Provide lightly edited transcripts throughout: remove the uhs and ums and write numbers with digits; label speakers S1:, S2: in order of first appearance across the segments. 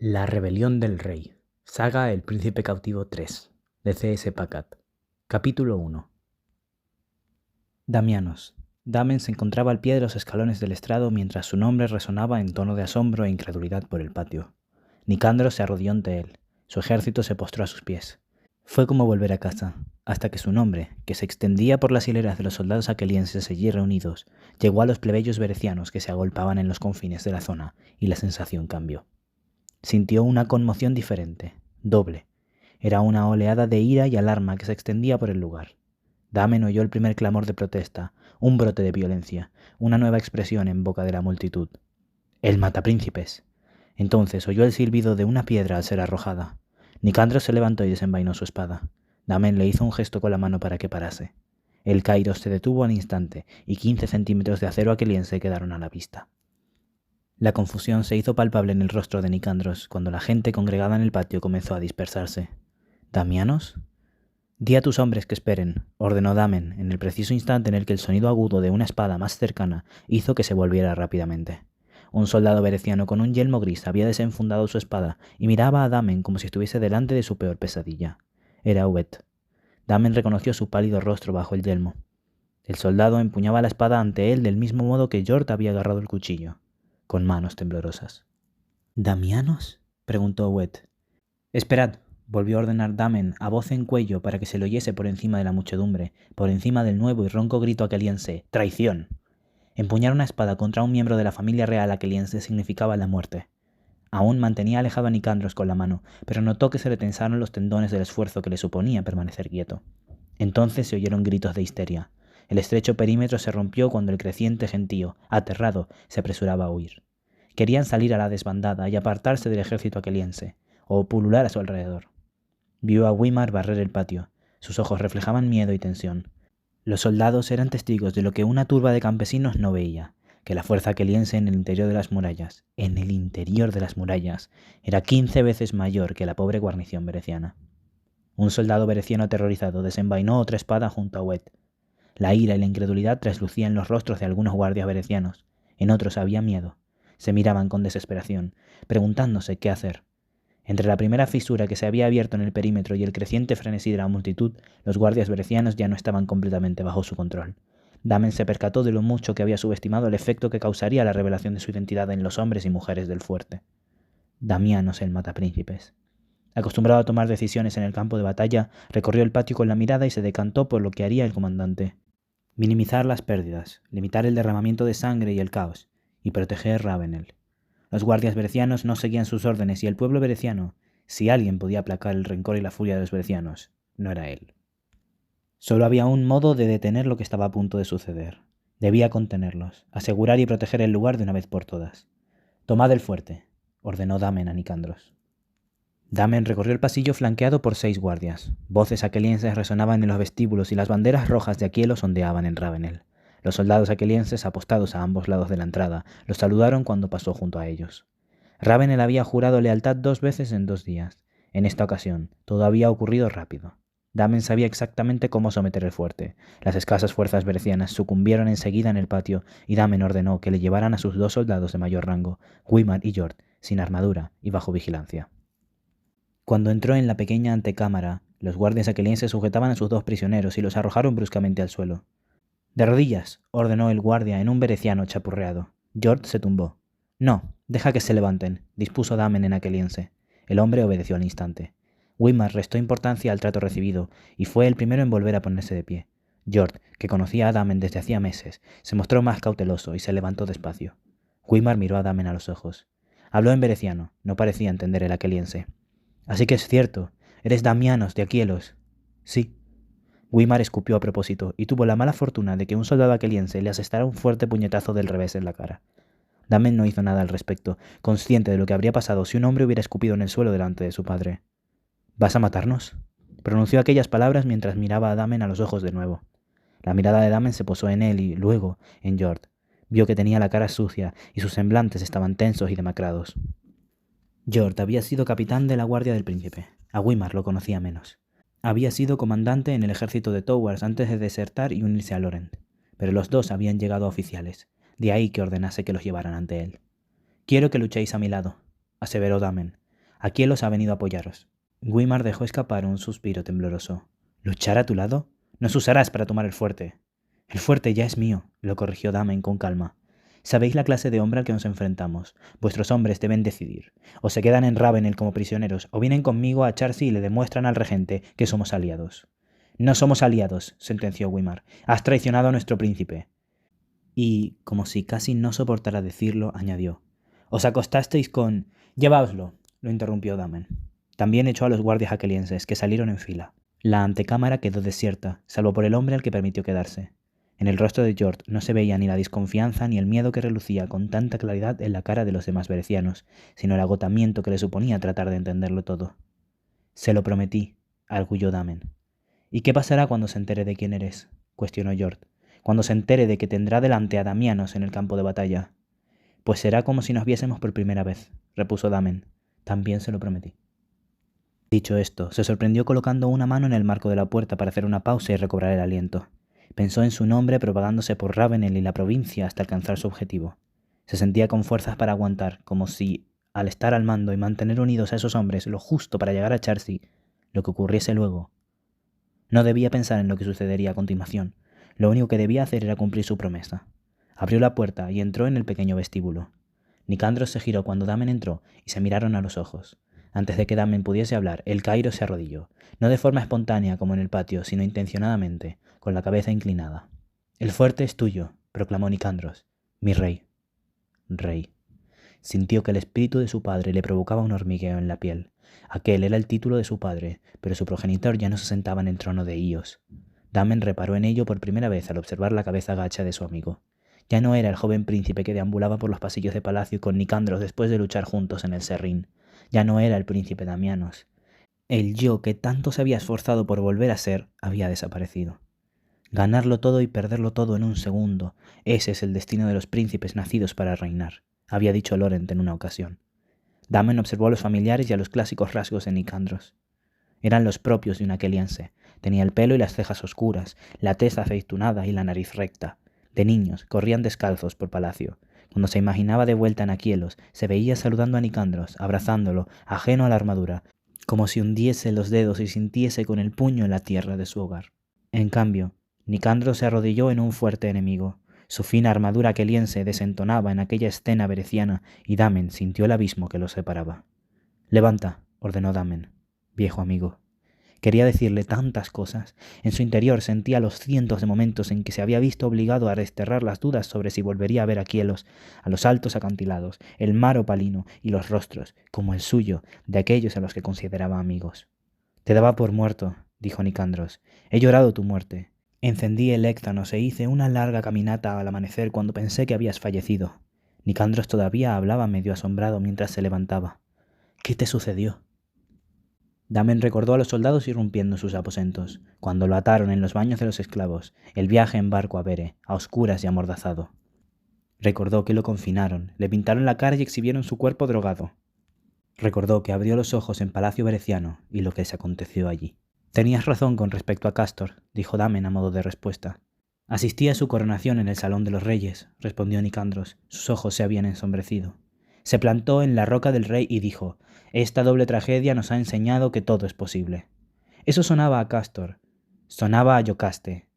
S1: La rebelión del rey. Saga El príncipe cautivo 3. De C.S. Packard. Capítulo 1. Damianos. Damen se encontraba al pie de los escalones del estrado mientras su nombre resonaba en tono de asombro e incredulidad por el patio. Nicandro se arrodilló ante él. Su ejército se postró a sus pies. Fue como volver a casa, hasta que su nombre, que se extendía por las hileras de los soldados aquelienses allí reunidos, llegó a los plebeyos berecianos que se agolpaban en los confines de la zona, y la sensación cambió. Sintió una conmoción diferente, doble. Era una oleada de ira y alarma que se extendía por el lugar. Damen oyó el primer clamor de protesta, un brote de violencia, una nueva expresión en boca de la multitud. ¡El matapríncipes! Entonces oyó el silbido de una piedra al ser arrojada. Nicandro se levantó y desenvainó su espada. Damen le hizo un gesto con la mano para que parase. El kairos se detuvo al instante y 15 centímetros de acero aqueliense quedaron a la vista. La confusión se hizo palpable en el rostro de Nicandros cuando la gente congregada en el patio comenzó a dispersarse. ¿Damianos? Di a tus hombres que esperen, ordenó Damen en el preciso instante en el que el sonido agudo de una espada más cercana hizo que se volviera rápidamente. Un soldado bereciano con un yelmo gris había desenfundado su espada y miraba a Damen como si estuviese delante de su peor pesadilla. Era Ubet. Damen reconoció su pálido rostro bajo el yelmo. El soldado empuñaba la espada ante él del mismo modo que Jord había agarrado el cuchillo, con manos temblorosas. ¿Damianos? Preguntó Ubet. Esperad, volvió a ordenar Damen a voz en cuello para que se le oyese por encima de la muchedumbre, por encima del nuevo y ronco grito aqueliense: ¡Traición! Empuñar una espada contra un miembro de la familia real aqueliense significaba la muerte. Aún mantenía alejado a Nicandros con la mano, pero notó que se le tensaron los tendones del esfuerzo que le suponía permanecer quieto. Entonces se oyeron gritos de histeria. El estrecho perímetro se rompió cuando el creciente gentío, aterrado, se apresuraba a huir. Querían salir a la desbandada y apartarse del ejército aqueliense, o pulular a su alrededor. Vio a Wimar barrer el patio. Sus ojos reflejaban miedo y tensión. Los soldados eran testigos de lo que una turba de campesinos no veía, que la fuerza aqueliense en el interior de las murallas, era 15 veces mayor que la pobre guarnición bereciana. Un soldado bereciano aterrorizado desenvainó otra espada junto a Wet. La ira y la incredulidad traslucían los rostros de algunos guardias berecianos. En otros había miedo. Se miraban con desesperación, preguntándose qué hacer. Entre la primera fisura que se había abierto en el perímetro y el creciente frenesí de la multitud, los guardias berecianos ya no estaban completamente bajo su control. Damen se percató de lo mucho que había subestimado el efecto que causaría la revelación de su identidad en los hombres y mujeres del fuerte. Damianos el matapríncipes. Acostumbrado a tomar decisiones en el campo de batalla, recorrió el patio con la mirada y se decantó por lo que haría el comandante. Minimizar las pérdidas, limitar el derramamiento de sangre y el caos, y proteger Ravenel. Los guardias berecianos no seguían sus órdenes y el pueblo bereciano, si alguien podía aplacar el rencor y la furia de los berecianos, no era él. Solo había un modo de detener lo que estaba a punto de suceder. Debía contenerlos, asegurar y proteger el lugar de una vez por todas. «Tomad el fuerte», ordenó Damen a Nicandros. Damen recorrió el pasillo flanqueado por 6 guardias. Voces aquelienses resonaban en los vestíbulos y las banderas rojas de Aquielos ondeaban en Ravenel. Los soldados aquelienses, apostados a ambos lados de la entrada, los saludaron cuando pasó junto a ellos. Ravenel había jurado lealtad 2 veces en 2 días. En esta ocasión, todo había ocurrido rápido. Damen sabía exactamente cómo someter el fuerte. Las escasas fuerzas berecianas sucumbieron enseguida en el patio y Damen ordenó que le llevaran a sus 2 soldados de mayor rango, Wimar y Jord, sin armadura y bajo vigilancia. Cuando entró en la pequeña antecámara, los guardias aquelienses sujetaban a sus 2 prisioneros y los arrojaron bruscamente al suelo. «De rodillas», ordenó el guardia en un bereciano chapurreado. Jord se tumbó. «No, deja que se levanten», dispuso Damen en aqueliense. El hombre obedeció al instante. Wimar restó importancia al trato recibido y fue el primero en volver a ponerse de pie. Jord, que conocía a Damen desde hacía meses, se mostró más cauteloso y se levantó despacio. Wimar miró a Damen a los ojos. Habló en bereciano, no parecía entender el aqueliense. «Así que es cierto, eres Damianos de Aquielos». «Sí». Wimar escupió a propósito y tuvo la mala fortuna de que un soldado aqueliense le asestara un fuerte puñetazo del revés en la cara. Damen no hizo nada al respecto, consciente de lo que habría pasado si un hombre hubiera escupido en el suelo delante de su padre. «¿Vas a matarnos?», pronunció aquellas palabras mientras miraba a Damen a los ojos de nuevo. La mirada de Damen se posó en él y, luego, en Jord. Vio que tenía la cara sucia y sus semblantes estaban tensos y demacrados. Jord había sido capitán de la Guardia del Príncipe. A Wimar lo conocía menos. Había sido comandante en el ejército de Towers antes de desertar y unirse a Lorent, pero los 2 habían llegado a oficiales, de ahí que ordenase que los llevaran ante él. «Quiero que luchéis a mi lado», aseveró Damen. Aquielos ha venido a apoyaros. Wimar dejó escapar un suspiro tembloroso. ¿Luchar a tu lado? Nos usarás para tomar el fuerte. El fuerte ya es mío, lo corrigió Damen con calma. Sabéis la clase de hombre al que nos enfrentamos. Vuestros hombres deben decidir. O se quedan en Ravenel como prisioneros, o vienen conmigo a Charcy y le demuestran al regente que somos aliados. No somos aliados, sentenció Wimar. Has traicionado a nuestro príncipe. Y, como si casi no soportara decirlo, añadió. Os acostasteis con... Lleváoslo, lo interrumpió Damen. También echó a los guardias aquelienses, que salieron en fila. La antecámara quedó desierta, salvo por el hombre al que permitió quedarse. En el rostro de George no se veía ni la desconfianza ni el miedo que relucía con tanta claridad en la cara de los demás berecianos, sino el agotamiento que le suponía tratar de entenderlo todo. Se lo prometí, arguyó Damen. ¿Y qué pasará cuando se entere de quién eres?, cuestionó George. Cuando se entere de que tendrá delante a Damianos en el campo de batalla. Pues será como si nos viésemos por primera vez, repuso Damen. También se lo prometí. Dicho esto, se sorprendió colocando una mano en el marco de la puerta para hacer una pausa y recobrar el aliento. Pensó en su nombre propagándose por Ravenel y la provincia hasta alcanzar su objetivo. Se sentía con fuerzas para aguantar, como si, al estar al mando y mantener unidos a esos hombres lo justo para llegar a Charcy, lo que ocurriese luego. No debía pensar en lo que sucedería a continuación. Lo único que debía hacer era cumplir su promesa. Abrió la puerta y entró en el pequeño vestíbulo. Nicandros se giró cuando Damen entró y se miraron a los ojos. Antes de que Damen pudiese hablar, el Cairo se arrodilló, no de forma espontánea como en el patio, sino intencionadamente, con la cabeza inclinada. «El fuerte es tuyo», proclamó Nicandros. «Mi rey». Rey. Sintió que el espíritu de su padre le provocaba un hormigueo en la piel. Aquel era el título de su padre, pero su progenitor ya no se sentaba en el trono de Íos. Damen reparó en ello por primera vez al observar la cabeza gacha de su amigo. Ya no era el joven príncipe que deambulaba por los pasillos de palacio con Nicandros después de luchar juntos en el Serrín. Ya no era el príncipe Damianos. El yo que tanto se había esforzado por volver a ser había desaparecido. Ganarlo todo y perderlo todo en un segundo. Ese es el destino de los príncipes nacidos para reinar, había dicho Lorent en una ocasión. Damen observó a los familiares y a los clásicos rasgos de Nicandros. Eran los propios de un aqueliense. Tenía el pelo y las cejas oscuras, la tez aceitunada y la nariz recta. De niños, corrían descalzos por palacio. Cuando se imaginaba de vuelta en Aquielos, se veía saludando a Nicandros, abrazándolo, ajeno a la armadura, como si hundiese los dedos y sintiese con el puño en la tierra de su hogar. En cambio, Nicandros se arrodilló en un fuerte enemigo. Su fina armadura aqueliense desentonaba en aquella escena bereciana y Damen sintió el abismo que los separaba. «Levanta», ordenó Damen. «Viejo amigo». Quería decirle tantas cosas. En su interior sentía los cientos de momentos en que se había visto obligado a desterrar las dudas sobre si volvería a ver a Quielos, a los altos acantilados, el mar opalino y los rostros, como el suyo, de aquellos a los que consideraba amigos. «Te daba por muerto», dijo Nicandros. «He llorado tu muerte. Encendí el éctanos e hice una larga caminata al amanecer cuando pensé que habías fallecido». Nicandros todavía hablaba medio asombrado mientras se levantaba. «¿Qué te sucedió?» Damen recordó a los soldados irrumpiendo en sus aposentos, cuando lo ataron en los baños de los esclavos, el viaje en barco a Bere, a oscuras y amordazado. Recordó que lo confinaron, le pintaron la cara y exhibieron su cuerpo drogado. Recordó que abrió los ojos en Palacio Bereciano y lo que se aconteció allí. «Tenías razón con respecto a Castor», dijo Damen a modo de respuesta. «Asistí a su coronación en el Salón de los Reyes», respondió Nicandros. Sus ojos se habían ensombrecido. Se plantó en la roca del rey y dijo: «Esta doble tragedia nos ha enseñado que todo es posible». Eso sonaba a Castor. Sonaba a Yocaste.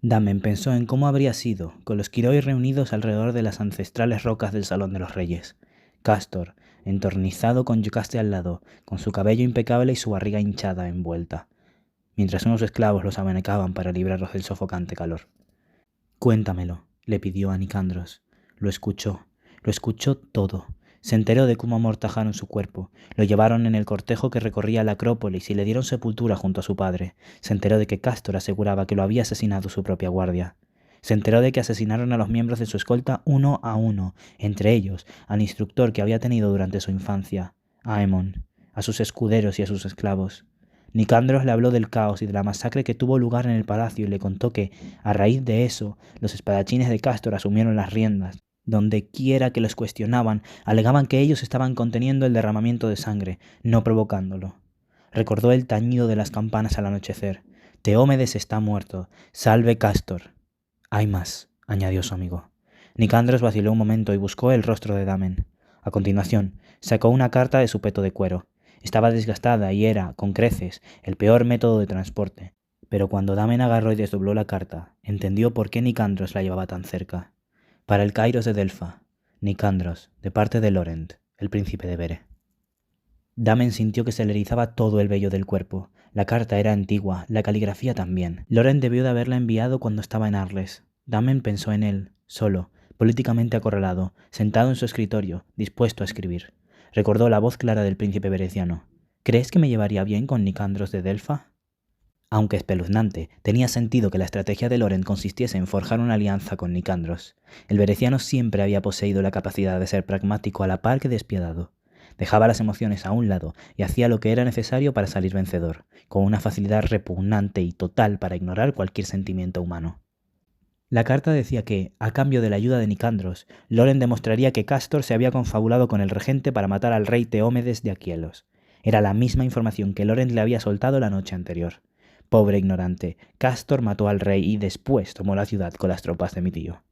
S1: Damen pensó en cómo habría sido, con los Quiroi reunidos alrededor de las ancestrales rocas del Salón de los Reyes. Castor, entornizado con Yocaste al lado, con su cabello impecable y su barriga hinchada envuelta, mientras unos esclavos los abanicaban para librarlos del sofocante calor. «Cuéntamelo», le pidió a Nicandros. Lo escuchó todo. Se enteró de cómo amortajaron su cuerpo, lo llevaron en el cortejo que recorría la Acrópolis y le dieron sepultura junto a su padre. Se enteró de que Castor aseguraba que lo había asesinado su propia guardia. Se enteró de que asesinaron a los miembros de su escolta uno a uno, entre ellos al instructor que había tenido durante su infancia, Aemon, a sus escuderos y a sus esclavos. Nicandros le habló del caos y de la masacre que tuvo lugar en el palacio y le contó que, a raíz de eso, los espadachines de Castor asumieron las riendas. Donde quiera que los cuestionaban, alegaban que ellos estaban conteniendo el derramamiento de sangre, no provocándolo. Recordó el tañido de las campanas al anochecer. «Teómedes está muerto. Salve Castor». «Hay más», añadió su amigo. Nicandros vaciló un momento y buscó el rostro de Damen. A continuación, sacó una carta de su peto de cuero. Estaba desgastada y era, con creces, el peor método de transporte. Pero cuando Damen agarró y desdobló la carta, entendió por qué Nicandros la llevaba tan cerca. Para el Kairos de Delfa, Nicandros, de parte de Lorent, el príncipe de Bere. Damen sintió que se le erizaba todo el vello del cuerpo. La carta era antigua, la caligrafía también. Lorent debió de haberla enviado cuando estaba en Arles. Damen pensó en él, solo, políticamente acorralado, sentado en su escritorio, dispuesto a escribir. Recordó la voz clara del príncipe bereciano. ¿Crees que me llevaría bien con Nicandros de Delfa? Aunque espeluznante, tenía sentido que la estrategia de Lorent consistiese en forjar una alianza con Nicandros. El bereciano siempre había poseído la capacidad de ser pragmático a la par que despiadado. Dejaba las emociones a un lado y hacía lo que era necesario para salir vencedor, con una facilidad repugnante y total para ignorar cualquier sentimiento humano. La carta decía que, a cambio de la ayuda de Nicandros, Lorent demostraría que Castor se había confabulado con el regente para matar al rey Teómedes de Aquielos. Era la misma información que Lorent le había soltado la noche anterior. Pobre ignorante, Castor mató al rey y después tomó la ciudad con las tropas de mi tío.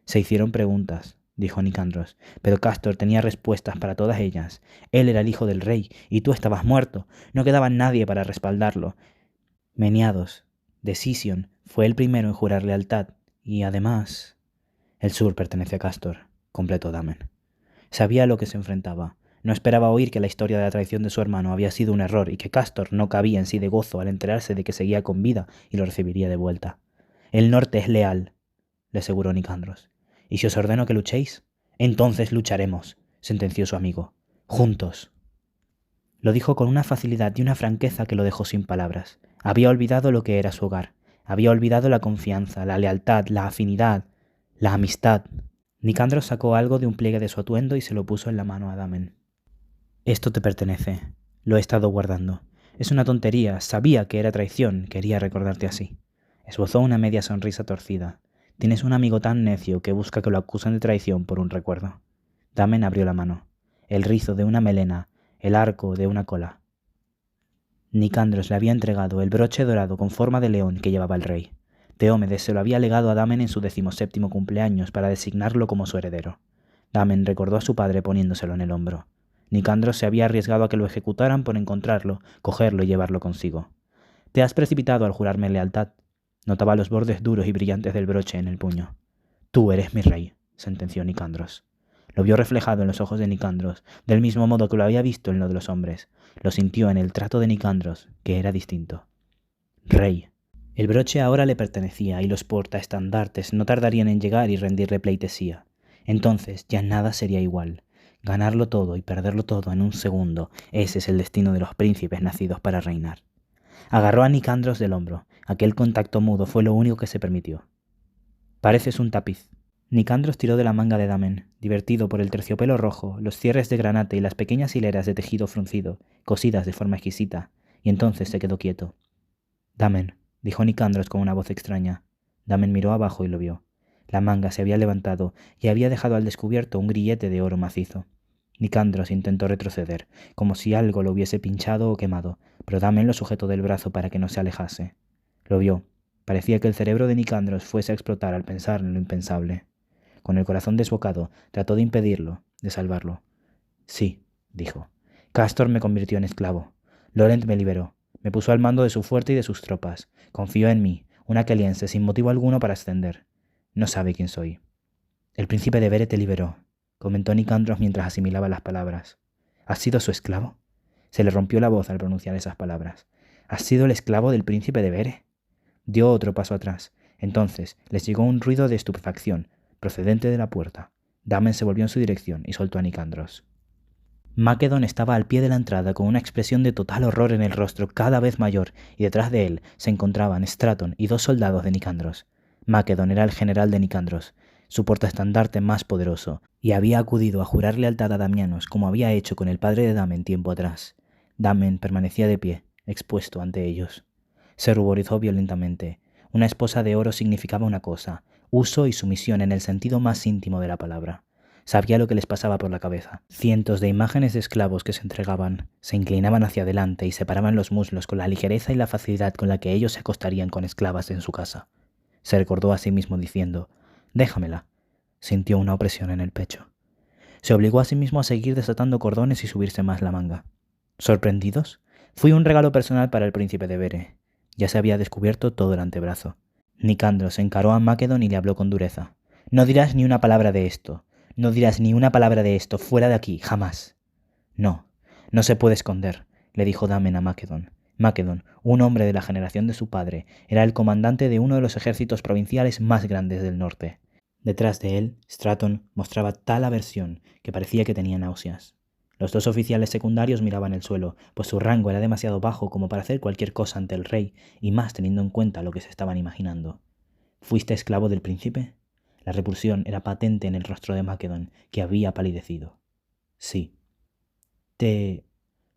S1: Se hicieron preguntas, dijo Nicandros, pero Castor tenía respuestas para todas ellas. Él era el hijo del rey, y tú estabas muerto. No quedaba nadie para respaldarlo. Meniados, de Sision, fue el primero en jurar lealtad, y además... El sur pertenece a Castor, completó Damen. Sabía a lo que se enfrentaba. No esperaba oír que la historia de la traición de su hermano había sido un error y que Castor no cabía en sí de gozo al enterarse de que seguía con vida y lo recibiría de vuelta. El norte es leal, le aseguró Nicandros. ¿Y si os ordeno que luchéis? Entonces lucharemos, sentenció su amigo. Juntos. Lo dijo con una facilidad y una franqueza que lo dejó sin palabras. Había olvidado lo que era su hogar. Había olvidado la confianza, la lealtad, la afinidad, la amistad. Nicandros sacó algo de un pliegue de su atuendo y se lo puso en la mano a Damen. Esto te pertenece. Lo he estado guardando. Es una tontería. Sabía que era traición. Quería recordarte así. Esbozó una media sonrisa torcida. Tienes un amigo tan necio que busca que lo acusen de traición por un recuerdo. Damen abrió la mano. El rizo de una melena, el arco de una cola. Nicandros le había entregado el broche dorado con forma de león que llevaba el rey. Teómedes se lo había legado a Damen en su 17º cumpleaños para designarlo como su heredero. Damen recordó a su padre poniéndoselo en el hombro. Nicandros se había arriesgado a que lo ejecutaran por encontrarlo, cogerlo y llevarlo consigo. Te has precipitado al jurarme lealtad. Notaba los bordes duros y brillantes del broche en el puño. Tú eres mi rey, sentenció Nicandros. Lo vio reflejado en los ojos de Nicandros, del mismo modo que lo había visto en lo de los hombres. Lo sintió en el trato de Nicandros, que era distinto. Rey. El broche ahora le pertenecía y los portaestandartes no tardarían en llegar y rendirle pleitesía. Entonces ya nada sería igual. Ganarlo todo y perderlo todo en un segundo, ese es el destino de los príncipes nacidos para reinar. Agarró a Nicandros del hombro. Aquel contacto mudo fue lo único que se permitió. Pareces un tapiz. Nicandros tiró de la manga de Damen, divertido por el terciopelo rojo, los cierres de granate y las pequeñas hileras de tejido fruncido, cosidas de forma exquisita, y entonces se quedó quieto. Damen, dijo Nicandros con una voz extraña. Damen miró abajo y lo vio. La manga se había levantado y había dejado al descubierto un grillete de oro macizo. Nicandros intentó retroceder, como si algo lo hubiese pinchado o quemado, pero Damen lo sujetó del brazo para que no se alejase. Lo vio. Parecía que el cerebro de Nicandros fuese a explotar al pensar en lo impensable. Con el corazón desbocado, trató de impedirlo, de salvarlo. Sí, dijo. Castor me convirtió en esclavo. Lorent me liberó. Me puso al mando de su fuerte y de sus tropas. Confió en mí, un aqueliense sin motivo alguno para ascender. No sabe quién soy. El príncipe de Bere te liberó, comentó Nicandros mientras asimilaba las palabras. ¿Has sido su esclavo? Se le rompió la voz al pronunciar esas palabras. ¿Has sido el esclavo del príncipe de Bere? Dio otro paso atrás. Entonces les llegó un ruido de estupefacción, procedente de la puerta. Damen se volvió en su dirección y soltó a Nicandros. Macedon estaba al pie de la entrada con una expresión de total horror en el rostro cada vez mayor, y detrás de él se encontraban Straton y 2 soldados de Nicandros. Macedon era el general de Nicandros, su portaestandarte más poderoso, y había acudido a jurar lealtad a Damianos como había hecho con el padre de Damen tiempo atrás. Damen permanecía de pie, expuesto ante ellos. Se ruborizó violentamente. Una esposa de oro significaba una cosa, uso y sumisión en el sentido más íntimo de la palabra. Sabía lo que les pasaba por la cabeza. Cientos de imágenes de esclavos que se entregaban, se inclinaban hacia adelante y separaban los muslos con la ligereza y la facilidad con la que ellos se acostarían con esclavas en su casa. Se recordó a sí mismo diciendo, «Déjamela». Sintió una opresión en el pecho. Se obligó a sí mismo a seguir desatando cordones y subirse más la manga. ¿Sorprendidos? Fui un regalo personal para el príncipe de Bere. Ya se había descubierto todo el antebrazo. Nicandros encaró a Macedon y le habló con dureza. No dirás ni una palabra de esto. No dirás ni una palabra de esto. Fuera de aquí. Jamás. No. No se puede esconder, le dijo Damen a Macedon. Macedon, un hombre de la generación de su padre, era el comandante de uno de los ejércitos provinciales más grandes del norte. Detrás de él, Stratton mostraba tal aversión que parecía que tenía náuseas. Los dos oficiales secundarios miraban el suelo, pues su rango era demasiado bajo como para hacer cualquier cosa ante el rey, y más teniendo en cuenta lo que se estaban imaginando. ¿Fuiste esclavo del príncipe? La repulsión era patente en el rostro de Macedon, que había palidecido. Sí.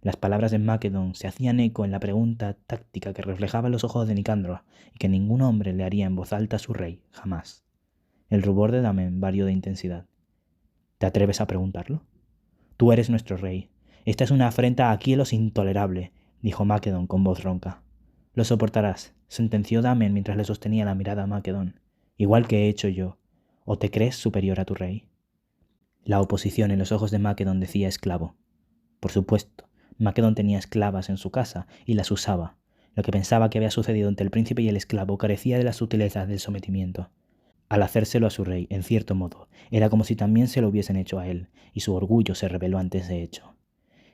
S1: Las palabras de Macedon se hacían eco en la pregunta táctica que reflejaba los ojos de Nicandro, y que ningún hombre le haría en voz alta a su rey, jamás. El rubor de Damen varió de intensidad. ¿Te atreves a preguntarlo? Tú eres nuestro rey. Esta es una afrenta a Aquielos intolerable, dijo Macedon con voz ronca. Lo soportarás, sentenció Damen mientras le sostenía la mirada a Macedon, igual que he hecho yo. ¿O te crees superior a tu rey? La oposición en los ojos de Macedon decía esclavo. Por supuesto, Macedon tenía esclavas en su casa y las usaba. Lo que pensaba que había sucedido entre el príncipe y el esclavo carecía de las sutilezas del sometimiento. Al hacérselo a su rey, en cierto modo, era como si también se lo hubiesen hecho a él, y su orgullo se rebeló ante ese hecho.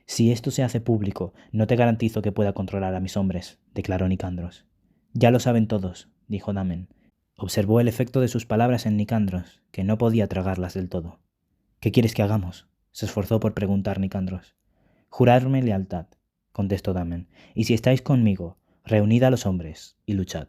S1: Si esto se hace público, no te garantizo que pueda controlar a mis hombres, declaró Nicandros. Ya lo saben todos, dijo Damen. Observó el efecto de sus palabras en Nicandros, que no podía tragarlas del todo. ¿Qué quieres que hagamos? Se esforzó por preguntar Nicandros. Jurarme lealtad, contestó Damen, y si estáis conmigo, reunid a los hombres y luchad.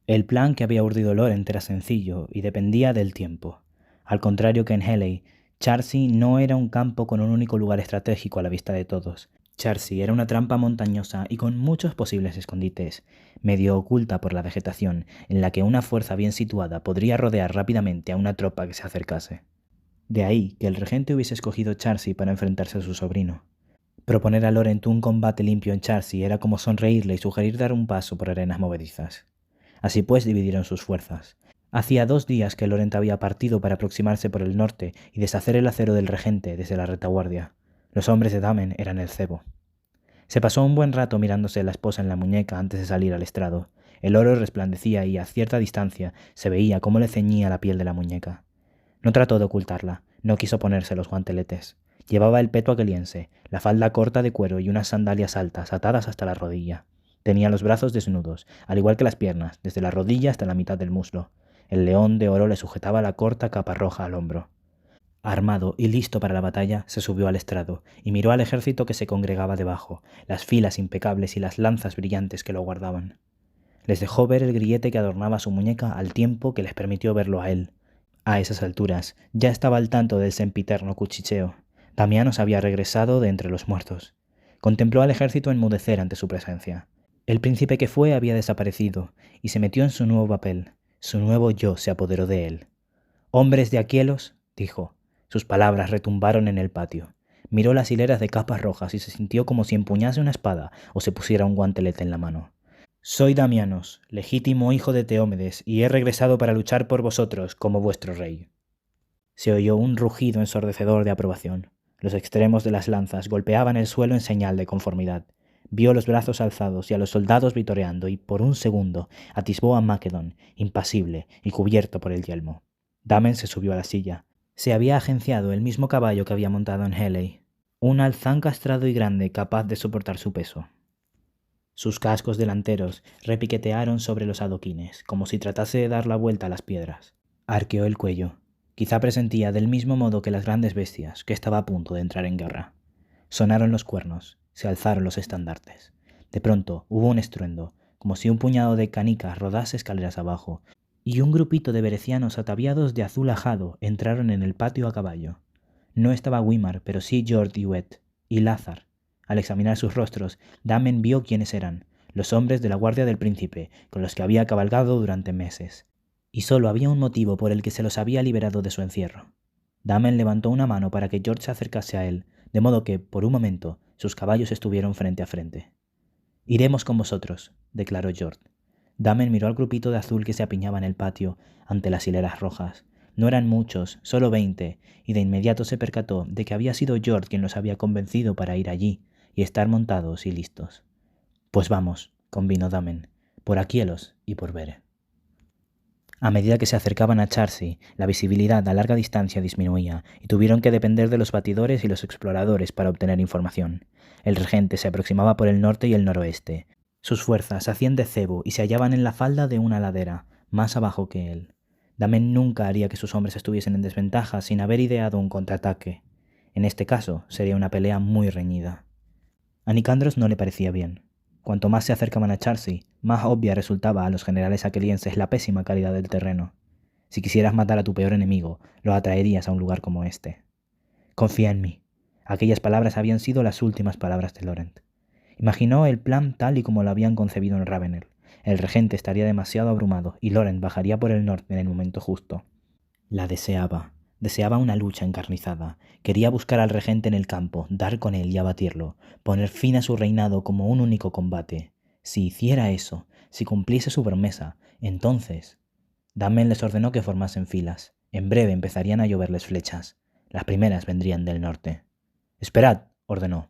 S1: El plan que había urdido Lorent era sencillo y dependía del tiempo. Al contrario que en Helley, Charsey no era un campo con un único lugar estratégico a la vista de todos. Charsey era una trampa montañosa y con muchos posibles escondites, medio oculta por la vegetación, en la que una fuerza bien situada podría rodear rápidamente a una tropa que se acercase. De ahí que el regente hubiese escogido Charsey para enfrentarse a su sobrino. Proponer a Lorent un combate limpio en Charsey era como sonreírle y sugerir dar un paso por arenas movedizas. Así pues dividieron sus fuerzas. Hacía 2 días que Lorent había partido para aproximarse por el norte y deshacer el acero del regente desde la retaguardia. Los hombres de Damen eran el cebo. Se pasó un buen rato mirándose la esposa en la muñeca antes de salir al estrado. El oro resplandecía y a cierta distancia se veía cómo le ceñía la piel de la muñeca. No trató de ocultarla, no quiso ponerse los guanteletes. Llevaba el peto aqueliense, la falda corta de cuero y unas sandalias altas atadas hasta la rodilla. Tenía los brazos desnudos, al igual que las piernas, desde la rodilla hasta la mitad del muslo. El león de oro le sujetaba la corta capa roja al hombro. Armado y listo para la batalla, se subió al estrado y miró al ejército que se congregaba debajo, las filas impecables y las lanzas brillantes que lo guardaban. Les dejó ver el grillete que adornaba su muñeca al tiempo que les permitió verlo a él. A esas alturas, ya estaba al tanto del sempiterno cuchicheo. Damianos había regresado de entre los muertos. Contempló al ejército enmudecer ante su presencia. El príncipe que fue había desaparecido y se metió en su nuevo papel. Su nuevo yo se apoderó de él. «Hombres de Aquielos», dijo. Sus palabras retumbaron en el patio. Miró las hileras de capas rojas y se sintió como si empuñase una espada o se pusiera un guantelete en la mano. «Soy Damianos, legítimo hijo de Teómedes, y he regresado para luchar por vosotros como vuestro rey». Se oyó un rugido ensordecedor de aprobación. Los extremos de las lanzas golpeaban el suelo en señal de conformidad. Vio los brazos alzados y a los soldados vitoreando y, por un segundo, atisbó a Macedon, impasible y cubierto por el yelmo. Damen se subió a la silla. Se había agenciado el mismo caballo que había montado en Helley, un alzán castrado y grande capaz de soportar su peso. Sus cascos delanteros repiquetearon sobre los adoquines, como si tratase de dar la vuelta a las piedras. Arqueó el cuello. Quizá presentía del mismo modo que las grandes bestias que estaba a punto de entrar en guerra. Sonaron los cuernos, se alzaron los estandartes. De pronto hubo un estruendo, como si un puñado de canicas rodase escaleras abajo, y un grupito de berecianos ataviados de azul ajado entraron en el patio a caballo. No estaba Wimar, pero sí George Hewitt y Lazar. Al examinar sus rostros, Damen vio quiénes eran, los hombres de la guardia del príncipe, con los que había cabalgado durante meses. Y solo había un motivo por el que se los había liberado de su encierro. Damen levantó una mano para que George se acercase a él, de modo que, por un momento, sus caballos estuvieron frente a frente. «Iremos con vosotros», declaró George. Damen miró al grupito de azul que se apiñaba en el patio, ante las hileras rojas. No eran muchos, solo 20, y de inmediato se percató de que había sido George quien los había convencido para ir allí, y estar montados y listos. Pues vamos, convino Damen, por Aquielos y por Vere. A medida que se acercaban a Charsey, la visibilidad a larga distancia disminuía y tuvieron que depender de los batidores y los exploradores para obtener información. El regente se aproximaba por el norte y el noroeste. Sus fuerzas hacían de cebo y se hallaban en la falda de una ladera, más abajo que él. Damen nunca haría que sus hombres estuviesen en desventaja sin haber ideado un contraataque. En este caso, sería una pelea muy reñida. A Nicandros no le parecía bien. Cuanto más se acercaban a Charsey, más obvia resultaba a los generales aquelienses la pésima calidad del terreno. Si quisieras matar a tu peor enemigo, lo atraerías a un lugar como este. Confía en mí. Aquellas palabras habían sido las últimas palabras de Laurent. Imaginó el plan tal y como lo habían concebido en Ravenel. El regente estaría demasiado abrumado y Laurent bajaría por el norte en el momento justo. La deseaba. Deseaba una lucha encarnizada. Quería buscar al regente en el campo, dar con él y abatirlo, poner fin a su reinado como un único combate. Si hiciera eso, si cumpliese su promesa, entonces... Damen les ordenó que formasen filas. En breve empezarían a lloverles flechas. Las primeras vendrían del norte. «Esperad», ordenó.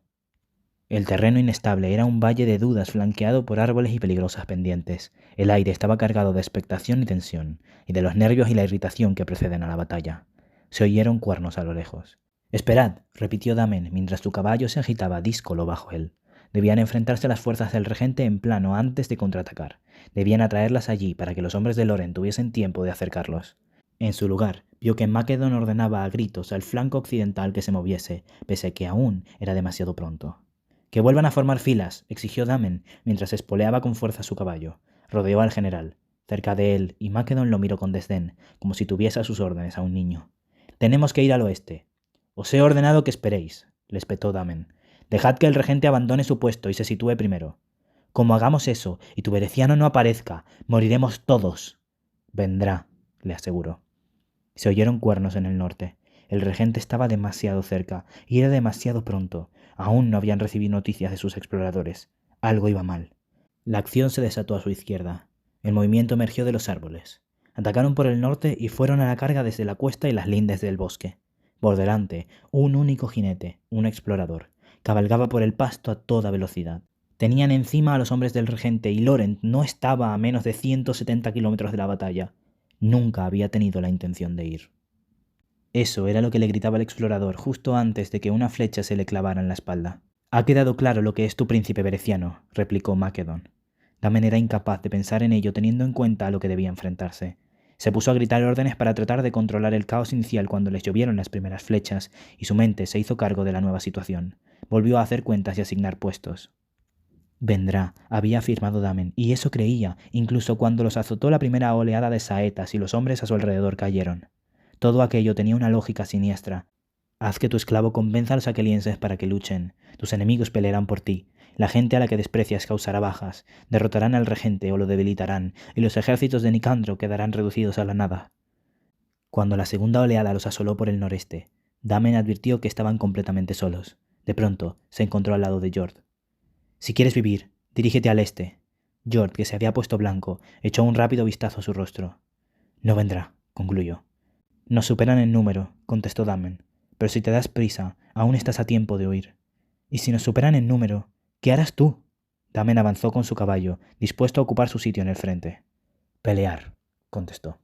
S1: El terreno inestable era un valle de dudas flanqueado por árboles y peligrosas pendientes. El aire estaba cargado de expectación y tensión, y de los nervios y la irritación que preceden a la batalla. Se oyeron cuernos a lo lejos. «Esperad», repitió Damen, mientras su caballo se agitaba díscolo bajo él. Debían enfrentarse a las fuerzas del regente en plano antes de contraatacar. Debían atraerlas allí para que los hombres de Loren tuviesen tiempo de acercarlos. En su lugar, vio que Macedon ordenaba a gritos al flanco occidental que se moviese, pese a que aún era demasiado pronto. «Que vuelvan a formar filas», exigió Damen, mientras espoleaba con fuerza su caballo. Rodeó al general, cerca de él, y Macedon lo miró con desdén, como si tuviese a sus órdenes a un niño. «Tenemos que ir al oeste». «Os he ordenado que esperéis», le espetó Damen. «Dejad que el regente abandone su puesto y se sitúe primero. Como hagamos eso y tu bereciano no aparezca, moriremos todos». «Vendrá», le aseguró. Se oyeron cuernos en el norte. El regente estaba demasiado cerca y era demasiado pronto. Aún no habían recibido noticias de sus exploradores. Algo iba mal. La acción se desató a su izquierda. El movimiento emergió de los árboles. Atacaron por el norte y fueron a la carga desde la cuesta y las lindes del bosque. Por delante, un único jinete, un explorador, cabalgaba por el pasto a toda velocidad. Tenían encima a los hombres del regente y Laurent no estaba a menos de 170 kilómetros de la batalla. Nunca había tenido la intención de ir. Eso era lo que le gritaba el explorador justo antes de que una flecha se le clavara en la espalda. «Ha quedado claro lo que es tu príncipe bereciano», replicó Macedon. Damen era incapaz de pensar en ello teniendo en cuenta a lo que debía enfrentarse. Se puso a gritar órdenes para tratar de controlar el caos inicial cuando les llovieron las primeras flechas, y su mente se hizo cargo de la nueva situación. Volvió a hacer cuentas y asignar puestos. «Vendrá», había afirmado Damen, y eso creía, incluso cuando los azotó la primera oleada de saetas y los hombres a su alrededor cayeron. Todo aquello tenía una lógica siniestra. Haz que tu esclavo convenza a los aquelienses para que luchen. Tus enemigos pelearán por ti. La gente a la que desprecias causará bajas. Derrotarán al regente o lo debilitarán, y los ejércitos de Nicandro quedarán reducidos a la nada. Cuando la segunda oleada los asoló por el noreste, Damen advirtió que estaban completamente solos. De pronto, se encontró al lado de Jord. «Si quieres vivir, dirígete al este». Jord, que se había puesto blanco, echó un rápido vistazo a su rostro. «No vendrá», concluyó. «Nos superan en número», contestó Damen, «pero si te das prisa, aún estás a tiempo de huir». «Y si nos superan en número, ¿qué harás tú?» Damen avanzó con su caballo, dispuesto a ocupar su sitio en el frente. «Pelear», contestó.